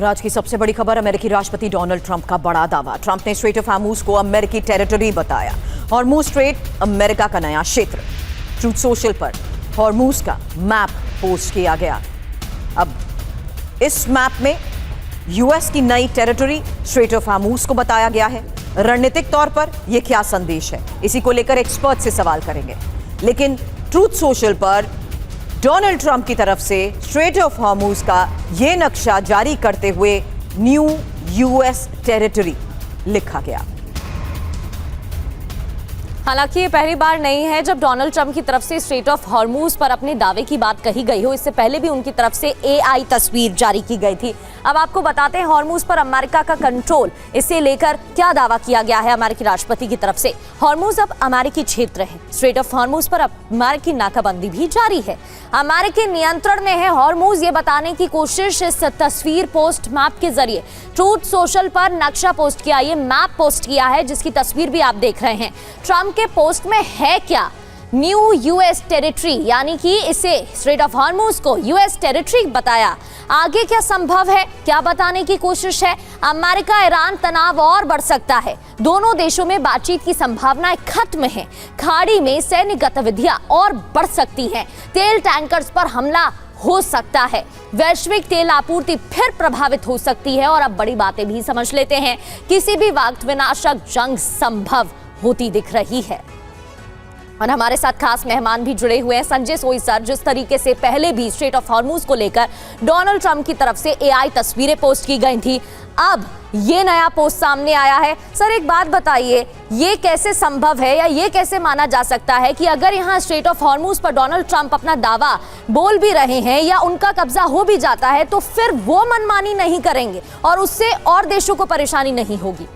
और आज की सबसे बड़ी खबर, अमेरिकी राष्ट्रपति डोनाल्ड ट्रंप का बड़ा दावा। ट्रंप ने स्ट्रेट ऑफ हार्मूज को अमेरिकी टेरिटरी बताया। हॉर्मूज स्ट्रेट अमेरिका का नया क्षेत्र। ट्रूथ सोशल पर हॉर्मूज का मैप पोस्ट किया गया। अब इस मैप में यूएस की नई टेरिटरी स्ट्रेट ऑफ हार्मूज को बताया गया है। रणनीतिक तौर पर यह क्या संदेश है, इसी को लेकर एक्सपर्ट से सवाल करेंगे। लेकिन ट्रूथ सोशल पर डोनाल्ड ट्रंप की तरफ से स्ट्रेट ऑफ हॉर्मूज का यह नक्शा जारी करते हुए न्यू यूएस टेरिटरी लिखा गया। हालांकि ये पहली बार नहीं है जब डोनाल्ड ट्रंप की तरफ से स्ट्रेट ऑफ हॉर्मूज पर अपने दावे की बात कही गई हो। इससे पहले भी उनकी तरफ से एआई तस्वीर जारी की गई थी। अब आपको बताते हैं हॉर्मूज पर अमेरिका का कंट्रोल, इसे लेकर क्या दावा किया गया है अमेरिकी राष्ट्रपति की तरफ से। हॉर्मूज अब अमेरिकी क्षेत्र है। स्ट्रेट ऑफ हॉर्मूज पर अमेरिकी नाकाबंदी भी जारी है। अमेरिकी नियंत्रण में है हॉर्मूज, ये बताने की कोशिश इस तस्वीर पोस्ट मैप के जरिए ट्रूथ सोशल पर नक्शा पोस्ट किया, ये मैप पोस्ट किया है जिसकी तस्वीर भी आप देख रहे हैं। ट्रंप के पोस्ट में है क्या, न्यू यूएस टेरिटरी, यानी कि इसे स्ट्रेट ऑफ हॉर्मूज को यूएस टेरिटरी बताया। आगे क्या संभव है, क्या बताने की कोशिश है। अमेरिका ईरान तनाव और बढ़ सकता है। दोनों देशों में बातचीत की संभावनाएं खत्म है। खाड़ी में सैन्य गतिविधियां और बढ़ सकती हैं। तेल टैंकर्स पर हमला हो सकता है। वैश्विक तेल आपूर्ति फिर प्रभावित हो सकती है। और अब बड़ी बातें भी समझ लेते हैं। किसी भी वक्त विनाशक जंग संभव होती दिख रही है। और हमारे साथ खास मेहमान भी जुड़े हुए हैं, संजय सोई सर। जिस तरीके से पहले भी स्ट्रेट ऑफ हॉर्मूज को लेकर डोनाल्ड ट्रंप की तरफ से एआई तस्वीरें पोस्ट की गई थी, अब ये नया पोस्ट सामने आया है। सर एक बात बताइए, ये कैसे संभव है या ये कैसे माना जा सकता है कि अगर यहाँ स्ट्रेट ऑफ हॉर्मूज पर डोनाल्ड ट्रंप अपना दावा बोल भी रहे हैं या उनका कब्जा हो भी जाता है तो फिर वो मनमानी नहीं करेंगे और उससे और देशों को परेशानी नहीं होगी?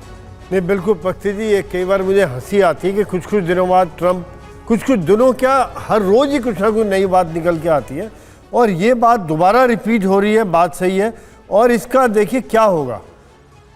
नहीं, बिल्कुल पक्ति जी, ये कई बार मुझे हंसी आती है कि कुछ दिनों बाद ट्रंप कुछ दिनों क्या हर रोज ही कुछ ना कुछ नई बात निकल के आती है और ये बात दोबारा रिपीट हो रही है। बात सही है। और इसका देखिए क्या होगा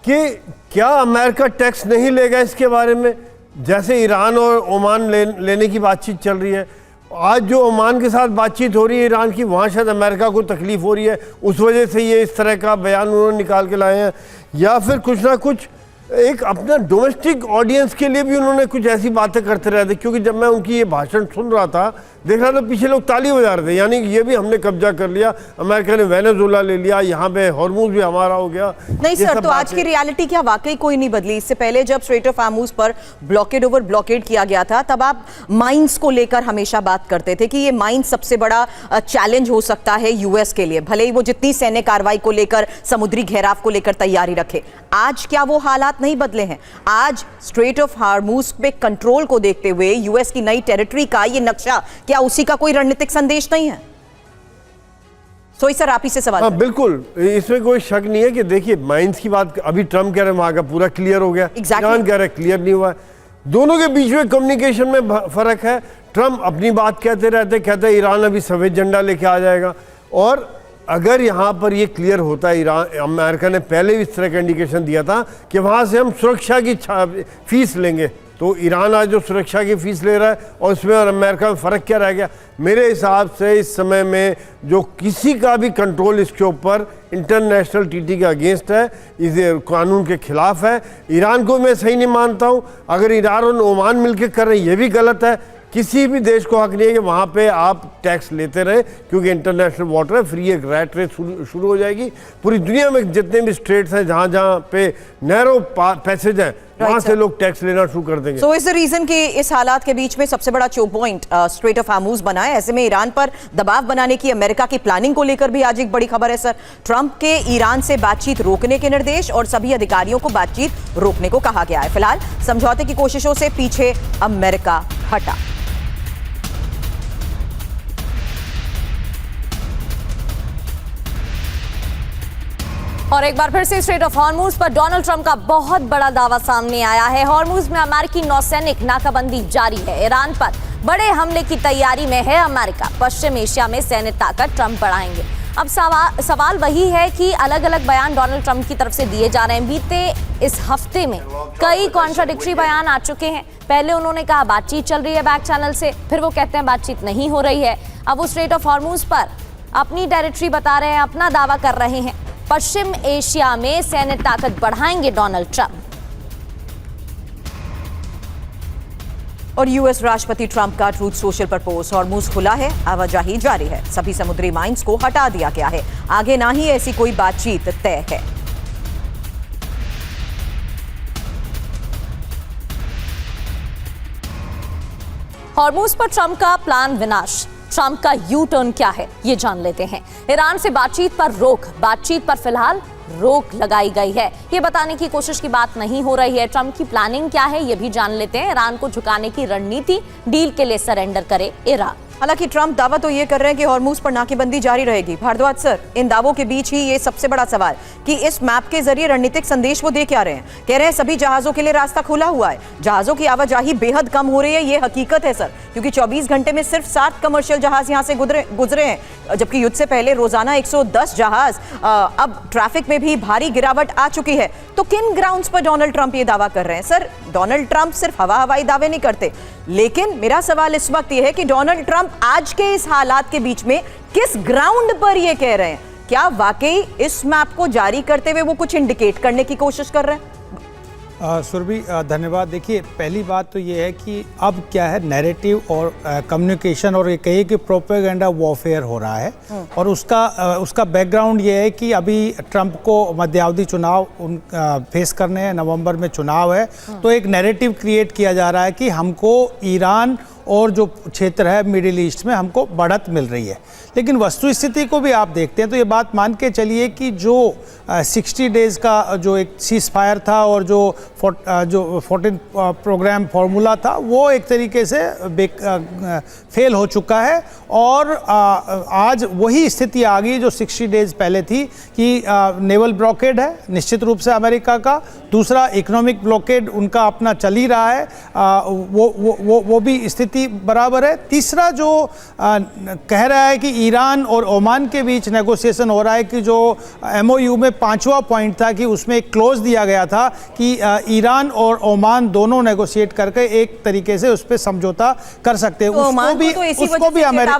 कि क्या अमेरिका टैक्स नहीं लेगा इसके बारे में, जैसे ईरान और ओमान लेने की बातचीत चल रही है। आज जो ओमान के साथ बातचीत हो रही है ईरान की, वहाँ शायद अमेरिका को तकलीफ हो रही है, उस वजह से ये इस तरह का बयान उन्होंने निकाल के लाए हैं। या फिर कुछ ना कुछ एक अपना डोमेस्टिक ऑडियंस के लिए भी उन्होंने कुछ ऐसी बातें करते रहते। क्योंकि जब मैं उनकी ये भाषण सुन रहा था, देख रहा था पीछे लोग ताली बजा रहे थे, यानी ये भी हमने कब्जा कर लिया, अमेरिका ने वेनेजुएला ले लिया, यहाँ पे हॉर्मूज भी हमारा हो गया। नहीं सर, तो आज की रियलिटी क्या वाकई कोई नहीं बदली? इससे पहले जब स्ट्रेट ऑफ हार्मूज पर ब्लॉकेड ओवर ब्लॉकेड किया गया था तब आप माइंस को लेकर हमेशा बात करते थे कि ये माइंस सबसे बड़ा चैलेंज हो सकता है यूएस के लिए, भले ही वो जितनी सैन्य कार्रवाई को लेकर, समुद्री घेराव को लेकर तैयारी रखे। आज क्या वो हालात नहीं बदले हैं? आज स्ट्रेट ऑफ हार्मूज पे कंट्रोल को देखते हुए यूएस की नई टेरिटरी का ये नक्शा, क्या उसी का कोई रणनीतिक संदेश नहीं है? सोई सर आप ही से सवाल। हाँ बिल्कुल, इसमें कोई शक नहीं है कि देखिए माइंस की बात अभी ट्रंप कह रहे हैं वहां का पूरा क्लियर हो गया, ईरान कह रहे हैं क्लियर नहीं हुआ। दोनों के बीच में कम्युनिकेशन में फर्क है। ट्रंप अपनी बात कहते ईरान अभी सफेद झंडा लेके आ जाएगा। और अगर यहाँ पर ये क्लियर होता है, ईरान अमेरिका ने पहले भी इस तरह का इंडिकेशन दिया था कि वहाँ से हम सुरक्षा की फीस लेंगे, तो ईरान आज जो सुरक्षा की फीस ले रहा है और उसमें और अमेरिका में फ़र्क क्या रह गया? मेरे हिसाब से इस समय में जो किसी का भी कंट्रोल इसके ऊपर इंटरनेशनल ट्रीटी के अगेंस्ट है, इस कानून के खिलाफ है। ईरान को मैं सही नहीं मानता हूँ। अगर ईरान और ओमान मिलकर कर रहे हैं ये भी गलत है। किसी भी देश को हक नहीं है कि वहाँ पे आप टैक्स लेते रहे, क्योंकि इंटरनेशनल वाटर है, फ्री एक रैट रेस शुरू हो जाएगी। पूरी दुनिया में जितने भी स्टेट्स हैं जहाँ जहाँ पे नैरो पैसेज हैं वहाँ से लोग टैक्स लेना शुरू कर देंगे। सो इज द रीजन कि इस हालात के बीच में सबसे बड़ा choke point strait of Hormuz बना है। ऐसे में ईरान पर दबाव बनाने की अमेरिका की प्लानिंग को लेकर भी आज एक बड़ी खबर है सर। ट्रंप के ईरान से बातचीत रोकने के निर्देश और सभी अधिकारियों को बातचीत रोकने को कहा गया है। फिलहाल समझौते की कोशिशों से पीछे अमेरिका हटा। और एक बार फिर से स्ट्रेट ऑफ हॉर्मूज पर डोनाल्ड ट्रंप का बहुत बड़ा दावा सामने आया है। हॉर्मूज में अमेरिकी नौसैनिक नाकाबंदी जारी है। ईरान पर बड़े हमले की तैयारी में है अमेरिका। पश्चिम एशिया में सैन्य ताकत ट्रंप बढ़ाएंगे। अब सवाल वही है कि अलग अलग बयान डोनाल्ड ट्रंप की तरफ से दिए जा रहे हैं। बीते इस हफ्ते में कई कॉन्ट्राडिक्टरी बयान आ चुके हैं। पहले उन्होंने कहा बातचीत चल रही है बैक चैनल से, फिर वो कहते हैं बातचीत नहीं हो रही है। अब वो स्ट्रेट ऑफ हॉर्मूज पर अपनी टेरिटरी बता रहे हैं, अपना दावा कर रहे हैं। पश्चिम एशिया में सैन्य ताकत बढ़ाएंगे डोनाल्ड ट्रंप। और यूएस राष्ट्रपति ट्रंप का ट्रूथ सोशल पर पोस्ट, हॉर्मूज खुला है, आवाजाही जारी है, सभी समुद्री माइंस को हटा दिया गया है, आगे ना ही ऐसी कोई बातचीत तय है। हॉर्मूज पर ट्रंप का प्लान विनाश, ट्रंप का यू टर्न क्या है ये जान लेते हैं। ईरान से बातचीत पर रोक, बातचीत पर फिलहाल रोक लगाई गई है, ये बताने की कोशिश की बात नहीं हो रही है। ट्रंप की प्लानिंग क्या है ये भी जान लेते हैं। ईरान को झुकाने की रणनीति, डील के लिए सरेंडर करे ईरान। हालांकि ट्रंप दावा तो ये कर रहे हैं कि हॉर्मूज पर नाकेबंदी जारी रहेगी। भारद्वाज सर, इन दावों के बीच ही ये सबसे बड़ा सवाल कि इस मैप के जरिए रणनीतिक संदेश वो दे क्या रहे हैं। कह रहे हैं सभी जहाजों के लिए रास्ता खुला हुआ है, जहाजों की आवाजाही बेहद कम हो रही है। ये हकीकत है सर, क्योंकि 24 घंटे में सिर्फ 7 कमर्शियल जहाज यहां से गुजरे हैं, जबकि युद्ध से पहले रोजाना 110 जहाज। अब ट्रैफिक में भी भारी गिरावट आ चुकी है। तो किन ग्राउंड्स पर डोनाल्ड ट्रंप ये दावा कर रहे हैं? सर, डोनाल्ड ट्रंप सिर्फ हवाई दावे नहीं करते, लेकिन मेरा सवाल इस वक्त ये है कि डोनाल्ड ट्रंप आज के इस हालात के बीच में किस ग्राउंड पर ये कह रहे हैं? क्या वाकई इस मैप को जारी करते हुए वो कुछ इंडिकेट करने की कोशिश कर रहे हैं? सुरभि, धन्यवाद। देखिए, पहली बात तो ये है कि अब क्या है, नैरेटिव और कम्युनिकेशन और ये कहिए कि प्रोपेगेंडा वॉरफेयर हो रहा है। और उसका बैकग्राउंड ये है कि अभी ट्रंप को मध्यावधि चुनाव फेस करने हैं, नवंबर में चुनाव है। तो एक नैरेटिव क्रिएट किया जा रहा है कि हमको ईरान और जो क्षेत्र है मिडिल ईस्ट में हमको बढ़त मिल रही है। लेकिन वस्तु स्थिति को भी आप देखते हैं तो ये बात मान के चलिए कि जो 60 डेज का जो एक सीज फायर था और जो 14 प्रोग्राम फार्मूला था, वो एक तरीके से फेल हो चुका है। और आज वही स्थिति आ गई जो 60 डेज पहले थी कि नेवल ब्लॉकेड है निश्चित रूप से अमेरिका का, दूसरा इकोनॉमिक ब्लॉकेड उनका अपना चल ही रहा है, वो भी स्थिति बराबर है। तीसरा जो कह रहा है कि ईरान और ओमान के बीच नेगोशिएशन हो रहा है कि जो MOU में 5वां पॉइंट था कि उसमें एक क्लोज दिया गया था कि ईरान और ओमान दोनों नेगोशिएट करके एक तरीके से उस पर समझौता कर सकते हैं। तो उसको भी अमेरिका